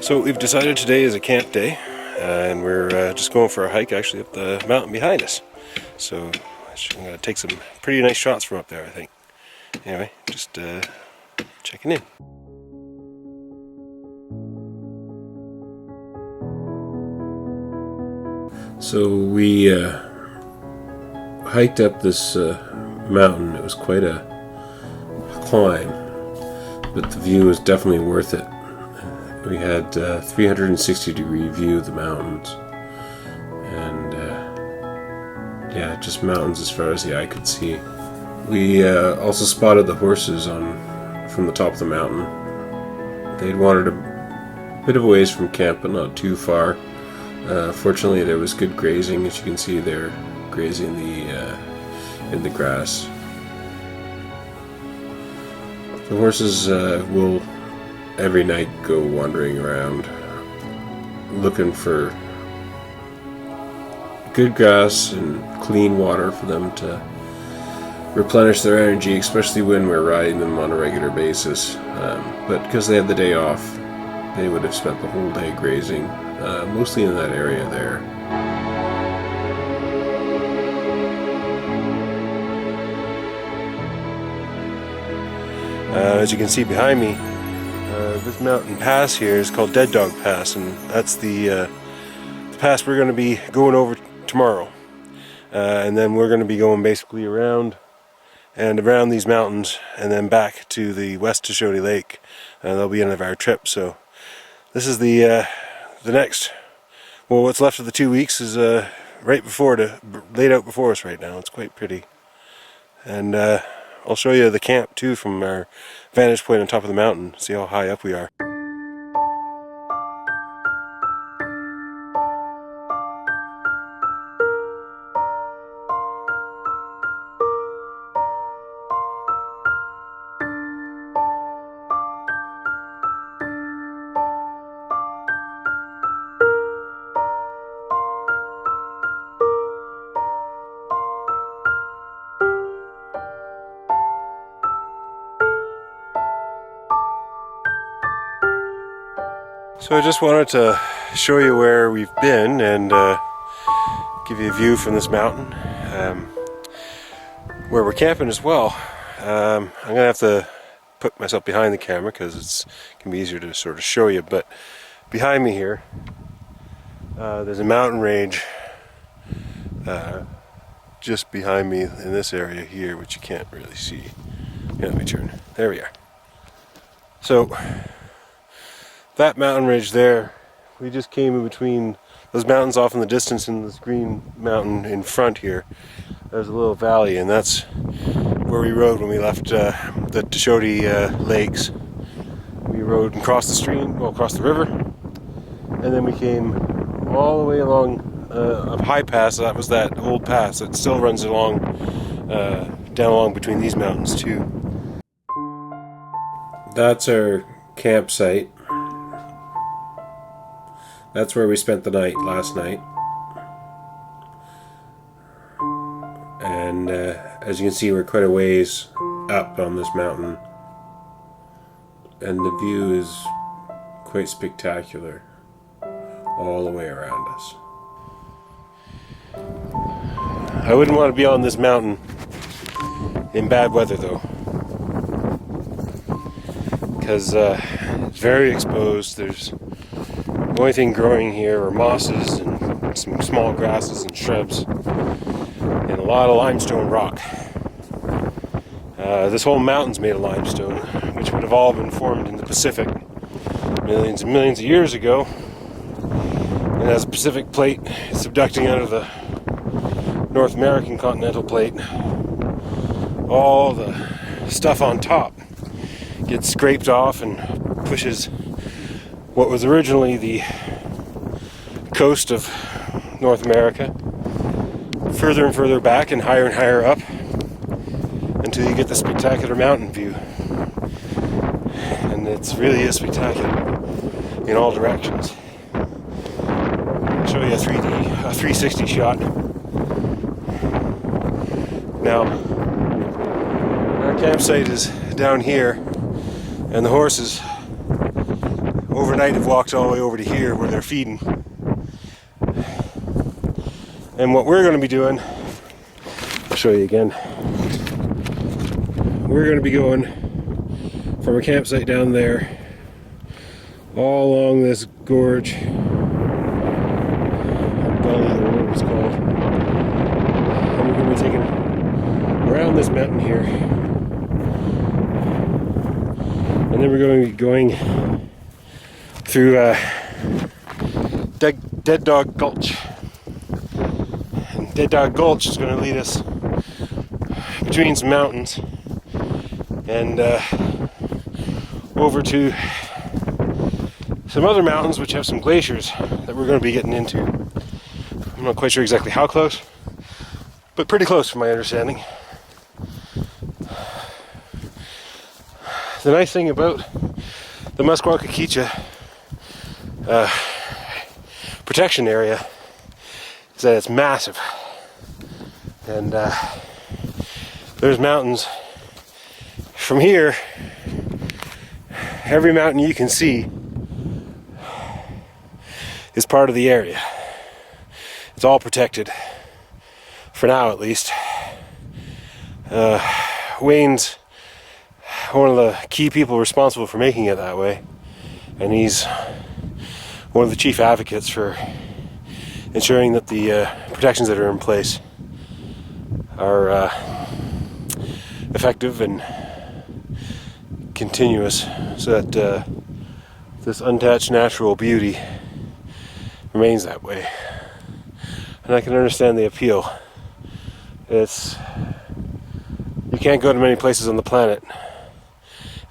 So we've decided today is a camp day, and we're just going for a hike actually up the mountain behind us. So I'm going to take some pretty nice shots from up there, I think. Anyway, just checking in. So we hiked up this mountain. It was quite a climb, but the view was definitely worth it. We had 360-degree view of the mountains, and yeah, just mountains as far as the eye could see. We also spotted the horses from the top of the mountain. They'd wandered a bit of a ways from camp, but not too far. Fortunately, there was good grazing. As you can see, they're grazing in the grass. The horses will every night go wandering around looking for good grass and clean water for them to replenish their energy, especially when we're riding them on a regular basis. But because they had the day off, they would have spent the whole day grazing, mostly in that area there. As you can see behind me, this mountain pass here is called Dead Dog Pass, and that's the pass we're going to be going over tomorrow. And then we're going to be going basically around these mountains and then back to the West Tuchodi Lake. That'll be the end of our trip. So this is the next, well, what's left of the 2 weeks is laid out before us right now. It's quite pretty. And I'll show you the camp too from our vantage point on top of the mountain, see how high up we are. So I just wanted to show you where we've been and give you a view from this mountain, where we're camping as well. I'm going to have to put myself behind the camera because it can be easier to sort of show you, but behind me here there's a mountain range just behind me in this area here, which you can't really see. Yeah, let me turn. There we are. So that mountain ridge there, we just came in between those mountains off in the distance and this green mountain in front here. There's a little valley, and that's where we rode when we left the Tuchodi lakes. We rode and crossed the stream, well, across the river, and then we came all the way along a high pass. That was that old pass that still runs along, down along between these mountains too. That's our campsite. That's where we spent the night last night. And as you can see, we're quite a ways up on this mountain. And the view is quite spectacular all the way around us. I wouldn't want to be on this mountain in bad weather though, because it's very exposed. The only thing growing here are mosses and some small grasses and shrubs and a lot of limestone rock. This whole mountain's made of limestone, which would have all been formed in the Pacific millions and millions of years ago. And as the Pacific plate is subducting out of the North American continental plate, all the stuff on top gets scraped off and pushes what was originally the coast of North America further and further back and higher up until you get the spectacular mountain view. And it's really is spectacular in all directions. I'll show you a 360 shot. Now, our campsite is down here, and the horses, overnight have walked all the way over to here where they're feeding. And what we're going to be doing, I'll show you again. We're going to be going from a campsite down there all along this gorge, or gully, or whatever it's called. And we're going to be taking around this mountain here. And then we're going to be going through Dead Dog Gulch. And Dead Dog Gulch is going to lead us between some mountains and over to some other mountains which have some glaciers that we're going to be getting into. I'm not quite sure exactly how close, but pretty close from my understanding. The nice thing about the Muskwa-Kechicka protection area is that it's massive, and there's mountains from here. Every mountain you can see is part of the area. It's all protected, for now at least. Wayne's one of the key people responsible for making it that way, and he's one of the chief advocates for ensuring that the protections that are in place are effective and continuous, so that this untouched natural beauty remains that way. And I can understand the appeal. You can't go to many places on the planet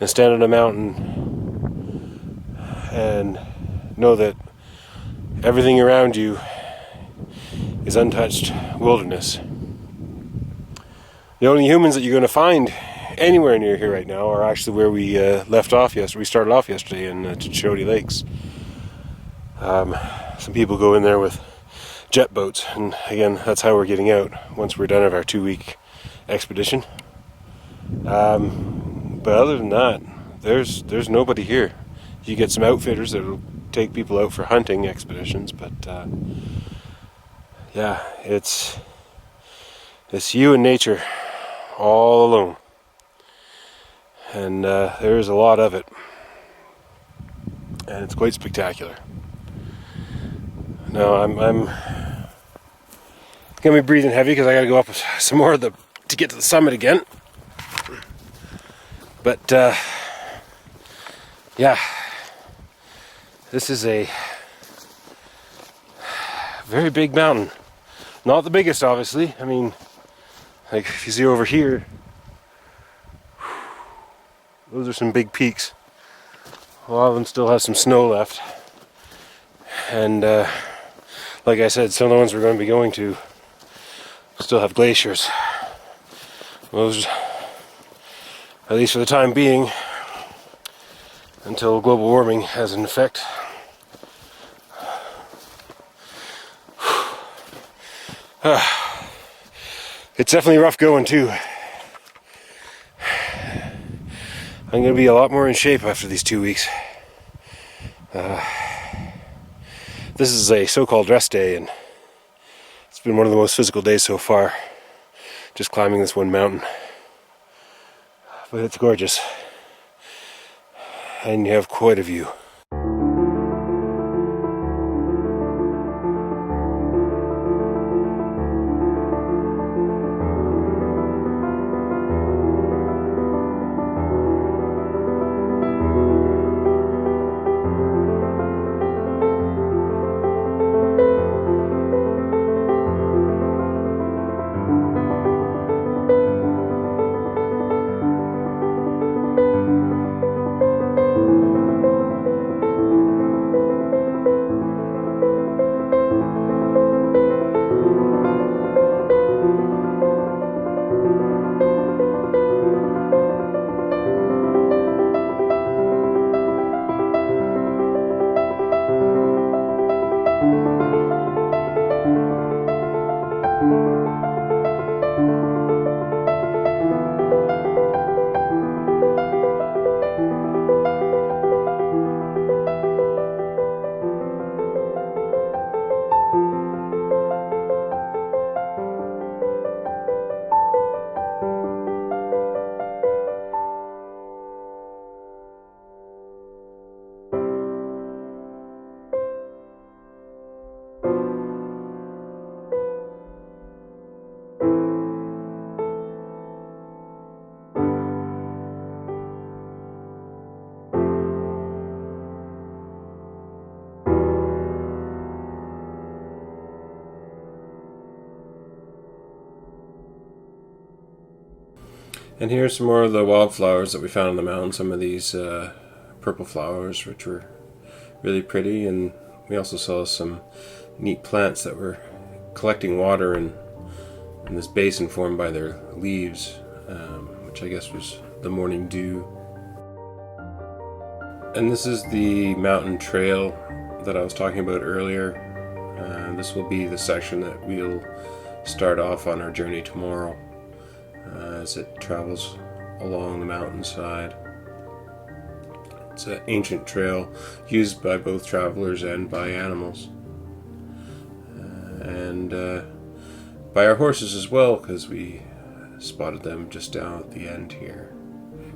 and stand on a mountain and know that everything around you is untouched wilderness. The only humans that you're going to find anywhere near here right now are actually where we left off yesterday. We started off yesterday in Tuchodi Lakes. Some people go in there with jet boats, and again, that's how we're getting out once we're done with our 2-week expedition. But other than that, there's nobody here. You get some outfitters that'll take people out for hunting expeditions, but yeah, it's you and nature all alone, and there's a lot of it, and it's quite spectacular. Now I'm gonna be breathing heavy because I gotta go up some more to get to the summit again. But yeah, this is a very big mountain. Not the biggest, obviously. I mean, like if you see over here, those are some big peaks. A lot of them still have some snow left, and like I said, some of the ones we're going to be going to still have glaciers. Those, at least for the time being, until global warming has an effect. It's definitely rough going too. I'm going to be a lot more in shape after these 2 weeks. This is a so-called rest day, and it's been one of the most physical days so far, just climbing this one mountain. But it's gorgeous, and you have quite a view. And here's some more of the wildflowers that we found on the mountain. Some of these purple flowers, which were really pretty, and we also saw some neat plants that were collecting water in this basin formed by their leaves, which I guess was the morning dew. And this is the mountain trail that I was talking about earlier. This will be the section that we'll start off on our journey tomorrow as it travels along the mountainside. It's an ancient trail used by both travelers and by animals. And by our horses as well, because we spotted them just down at the end here,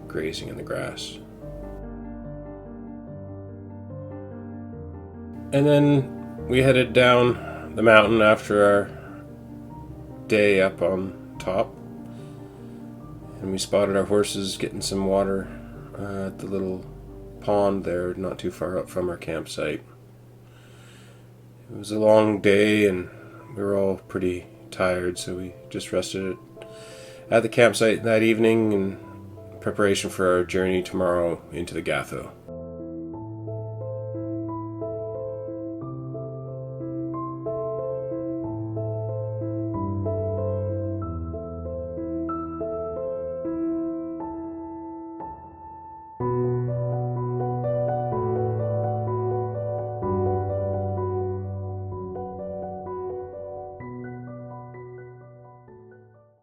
grazing in the grass. And then we headed down the mountain after our day up on top, and we spotted our horses getting some water at the little pond there not too far up from our campsite. It was a long day and we were all pretty tired, so we just rested at the campsite that evening in preparation for our journey tomorrow into the Gatho.